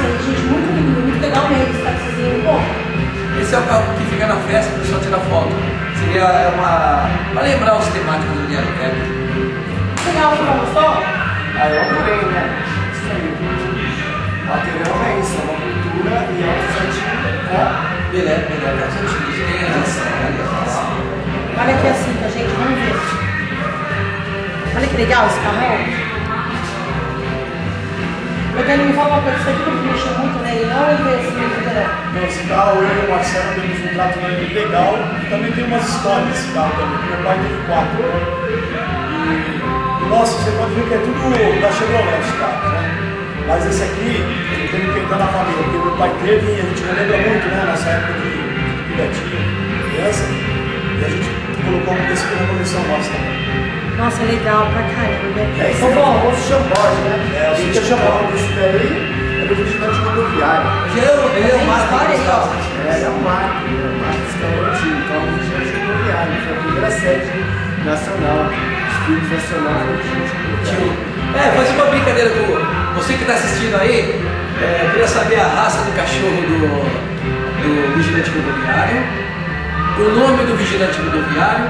aí, gente, muito legal mesmo esse taxizinho, pô. Esse é o carro que fica na festa, o pessoal tira foto. Seria pra lembrar os temáticos do Diário Web. Legal, você não gostou? Ah, eu adorei, né? Isso aí. Alterão é isso, é uma cultura e é um sentido com... Beleza, carros antigos. Tem atração, Olha aqui assim, tá, gente, vamos ver. Olha que legal esse carrão. Eu quero me falar uma coisa, isso aqui não mexeu muito nele, não, ele veio assim, Não, esse carro, eu e o Marcelo temos um trato muito legal. Também tem umas histórias desse carro também. Meu pai teve 4. E, nossa, você pode ver que é tudo da Chevrolet esse carro, né? Mas esse aqui, eu tenho que entrar na família, porque meu pai teve e a gente lembra muito, né? Nessa época de pivetinho, criança. E a gente colocou esse aqui na coleção nossa também. nossa, é legal pra caramba. Esse é o famoso chambode, né? A gente chamava desse daí, é do vigilante rodoviário. Ele é o marco história dos aí, ó. carros. É o marco, né? O marco dos carros antigos. Então, o vigilante rodoviário. Foi a primeira sede nacional, espírito nacional, foi o vigilante rodoviário. Fazer uma brincadeira com você que está assistindo aí. Eu queria saber a raça do cachorro do vigilante rodoviário, o nome do vigilante rodoviário.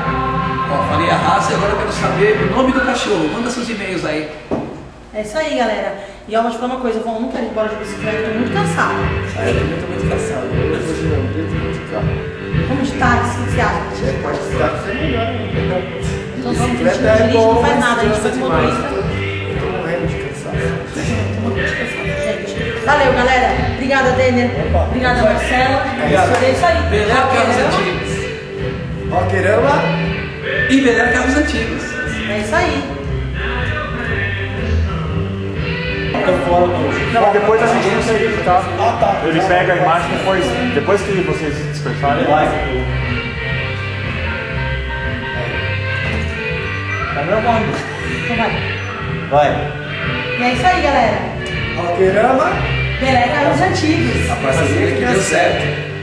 Ó, falei a raça e agora eu quero saber o nome do cachorro. Manda seus e-mails aí. É isso aí, galera. E eu vou te falar uma coisa, eu não quero ir embora de bicicleta, eu tô muito cansada. Eu também tô muito cansado. Hoje não, dentro muito carro. Vamos de táxi, o que você acha? Pode estar sendo melhor ainda. Então vamos, a gente Bicicleta não é dirige, bom, não faz mas nada, a gente cansa faz demais. motorista. Eu tô morrendo de cansaço. Gente, valeu, galera. Obrigada, Denner. Obrigada, Marcelo. É isso aí. Beler Carros Antigos. Roqueirama. E Beler Carros Antigos. É isso aí. Não, depois a gente consegue, tá? Ele pega a imagem depois que vocês se dispersarem. Vai. Tá gravando. Então vai. Vai. E é isso aí, galera. Roqueirama. Beler Carros Antigos. A parceria que deu certo.